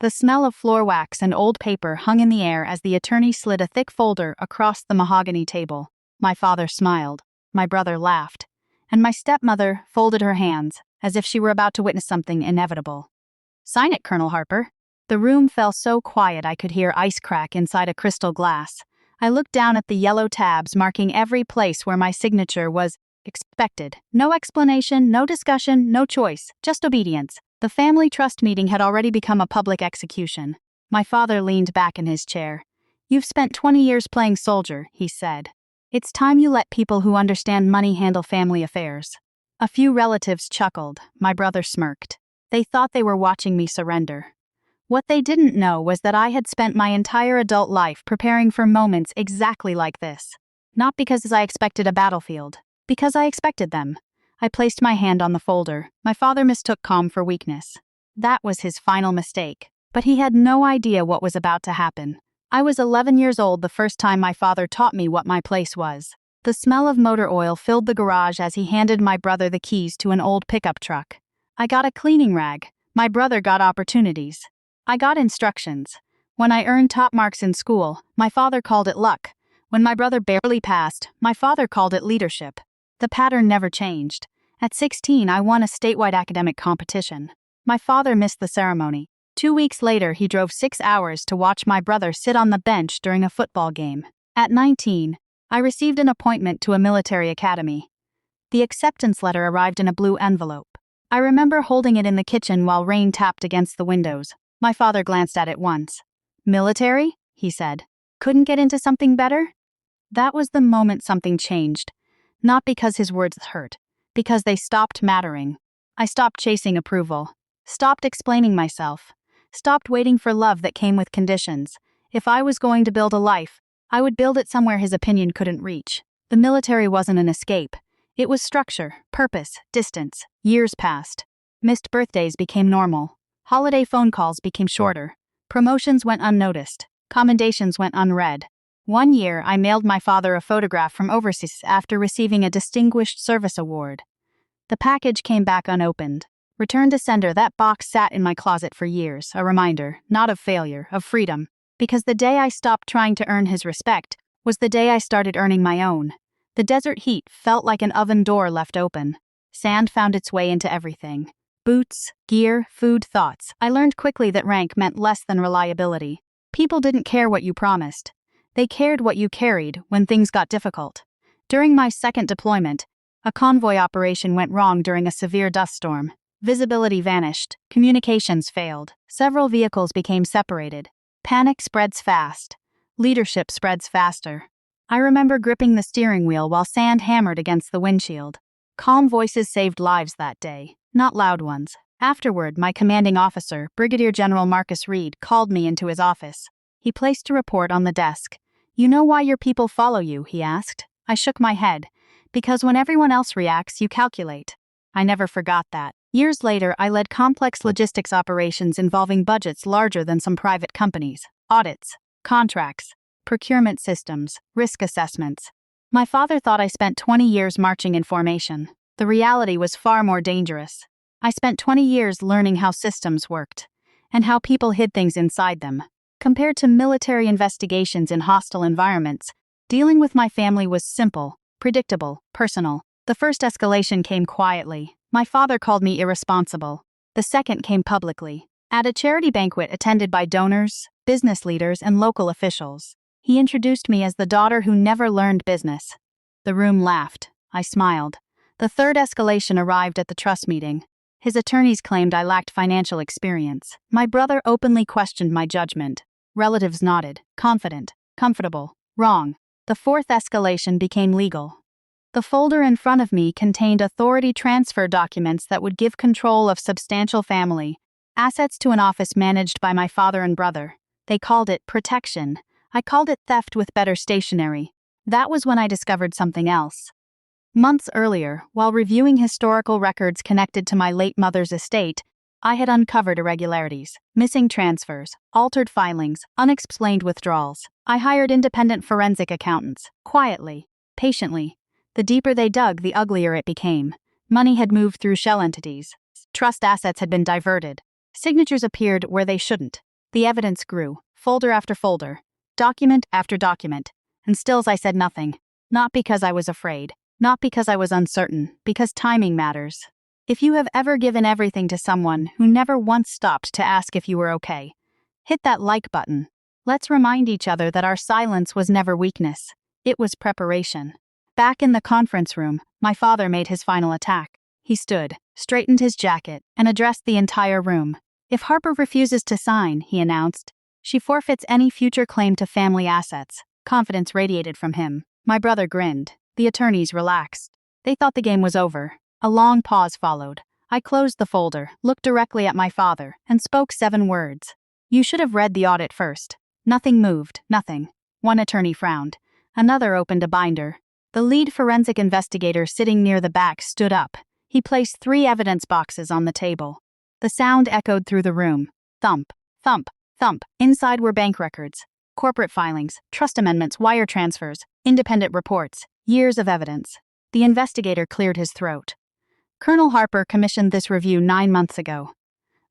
The smell of floor wax and old paper hung in the air as the attorney slid a thick folder across the mahogany table. My father smiled, my brother laughed, and my stepmother folded her hands, as if she were about to witness something inevitable. "Sign it, Colonel Harper." The room fell so quiet I could hear ice crack inside a crystal glass. I looked down at the yellow tabs marking every place where my signature was expected. No explanation, no discussion, no choice, just obedience. The family trust meeting had already become a public execution. My father leaned back in his chair. "You've spent 20 years playing soldier," he said. "It's time you let people who understand money handle family affairs." A few relatives chuckled. My brother smirked. They thought they were watching me surrender. What they didn't know was that I had spent my entire adult life preparing for moments exactly like this. Not because I expected a battlefield, because I expected them. I placed my hand on the folder. My father mistook calm for weakness. That was his final mistake, but he had no idea what was about to happen. I was 11 years old the first time my father taught me what my place was. The smell of motor oil filled the garage as he handed my brother the keys to an old pickup truck. I got a cleaning rag. My brother got opportunities. I got instructions. When I earned top marks in school, my father called it luck. When my brother barely passed, my father called it leadership. The pattern never changed. At 16, I won a statewide academic competition. My father missed the ceremony. 2 weeks later, he drove 6 hours to watch my brother sit on the bench during a football game. At 19, I received an appointment to a military academy. The acceptance letter arrived in a blue envelope. I remember holding it in the kitchen while rain tapped against the windows. My father glanced at it once. "Military?" he said. "Couldn't get into something better?" That was the moment something changed. Not because his words hurt, because they stopped mattering. I stopped chasing approval, stopped explaining myself, stopped waiting for love that came with conditions. If I was going to build a life, I would build it somewhere his opinion couldn't reach. The military wasn't an escape. It was structure, purpose, distance. Years passed. Missed birthdays became normal. Holiday phone calls became shorter. Promotions went unnoticed. Commendations went unread. One year, I mailed my father a photograph from overseas after receiving a Distinguished Service Award. The package came back unopened. Returned to sender, that box sat in my closet for years, a reminder, not of failure, of freedom. Because the day I stopped trying to earn his respect was the day I started earning my own. The desert heat felt like an oven door left open. Sand found its way into everything. Boots, gear, food, thoughts. I learned quickly that rank meant less than reliability. People didn't care what you promised. They cared what you carried when things got difficult. During my second deployment, a convoy operation went wrong during a severe dust storm. Visibility vanished. Communications failed. Several vehicles became separated. Panic spreads fast. Leadership spreads faster. I remember gripping the steering wheel while sand hammered against the windshield. Calm voices saved lives that day, not loud ones. Afterward, my commanding officer, Brigadier General Marcus Reed, called me into his office. He placed a report on the desk. "You know why your people follow you?" he asked. I shook my head. "Because when everyone else reacts, you calculate." I never forgot that. Years later, I led complex logistics operations involving budgets larger than some private companies, audits, contracts, procurement systems, risk assessments. My father thought I spent 20 years marching in formation. The reality was far more dangerous. I spent 20 years learning how systems worked, and how people hid things inside them. Compared to military investigations in hostile environments, dealing with my family was simple, predictable, personal. The first escalation came quietly. My father called me irresponsible. The second came publicly, at a charity banquet attended by donors, business leaders, and local officials. He introduced me as the daughter who never learned business. The room laughed. I smiled. The third escalation arrived at the trust meeting. His attorneys claimed I lacked financial experience. My brother openly questioned my judgment. Relatives nodded, confident, comfortable, wrong. The fourth escalation became legal. The folder in front of me contained authority transfer documents that would give control of substantial family assets to an office managed by my father and brother. They called it protection. I called it theft with better stationery. That was when I discovered something else. Months earlier, while reviewing historical records connected to my late mother's estate, I had uncovered irregularities, missing transfers, altered filings, unexplained withdrawals. I hired independent forensic accountants, quietly, patiently. The deeper they dug, the uglier it became. Money had moved through shell entities. Trust assets had been diverted. Signatures appeared where they shouldn't. The evidence grew, folder after folder, document after document, and still I said nothing. Not because I was afraid, not because I was uncertain, because timing matters. If you have ever given everything to someone who never once stopped to ask if you were okay, hit that like button. Let's remind each other that our silence was never weakness. It was preparation. Back in the conference room, my father made his final attack. He stood, straightened his jacket, and addressed the entire room. If Harper refuses to sign, he announced, she forfeits any future claim to family assets. Confidence radiated from him. My brother grinned. The attorneys relaxed. They thought the game was over. A long pause followed. I closed the folder, looked directly at my father, and spoke 7 words. You should have read the audit first. Nothing moved, nothing. One attorney frowned. Another opened a binder. The lead forensic investigator sitting near the back stood up. He placed 3 evidence boxes on the table. The sound echoed through the room. Thump, thump, thump. Inside were bank records, corporate filings, trust amendments, wire transfers, independent reports, years of evidence. The investigator cleared his throat. Colonel Harper commissioned this review 9 months ago.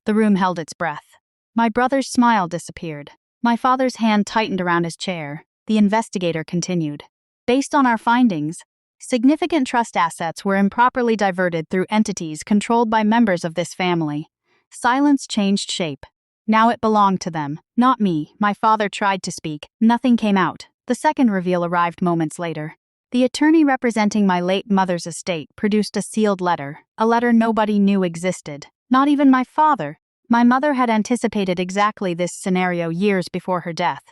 The room held its breath. My brother's smile disappeared. My father's hand tightened around his chair. The investigator continued. Based on our findings, significant trust assets were improperly diverted through entities controlled by members of this family. Silence changed shape. Now it belonged to them, not me. My father tried to speak. Nothing came out. The second reveal arrived moments later. The attorney representing my late mother's estate produced a sealed letter, a letter nobody knew existed, not even my father. My mother had anticipated exactly this scenario years before her death.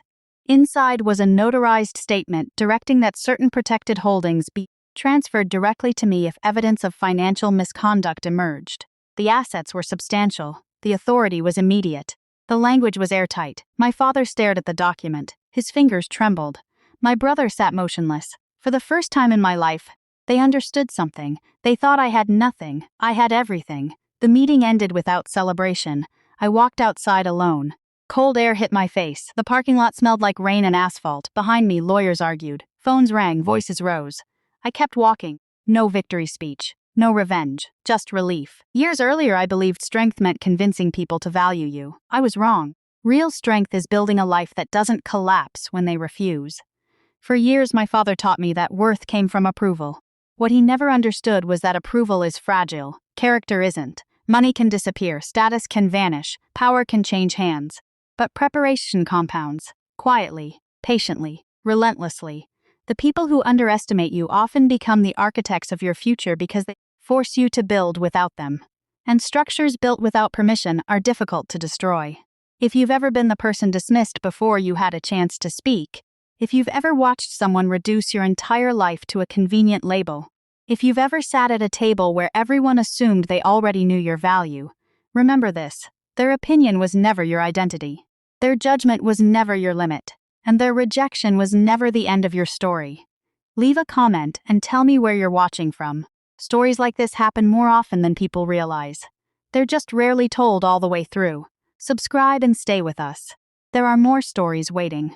Inside was a notarized statement directing that certain protected holdings be transferred directly to me if evidence of financial misconduct emerged. The assets were substantial. The authority was immediate. The language was airtight. My father stared at the document. His fingers trembled. My brother sat motionless. For the first time in my life, they understood something. They thought I had nothing. I had everything. The meeting ended without celebration. I walked outside alone. Cold air hit my face. The parking lot smelled like rain and asphalt. Behind me, lawyers argued. Phones rang, voices rose. I kept walking. No victory speech. No revenge. Just relief. Years earlier, I believed strength meant convincing people to value you. I was wrong. Real strength is building a life that doesn't collapse when they refuse. For years, my father taught me that worth came from approval. What he never understood was that approval is fragile. Character isn't. Money can disappear, status can vanish, power can change hands. But preparation compounds. Quietly, patiently, relentlessly. The people who underestimate you often become the architects of your future because they force you to build without them. And structures built without permission are difficult to destroy. If you've ever been the person dismissed before you had a chance to speak, if you've ever watched someone reduce your entire life to a convenient label, if you've ever sat at a table where everyone assumed they already knew your value, remember this: their opinion was never your identity. Their judgment was never your limit, and their rejection was never the end of your story. Leave a comment and tell me where you're watching from. Stories like this happen more often than people realize. They're just rarely told all the way through. Subscribe and stay with us. There are more stories waiting.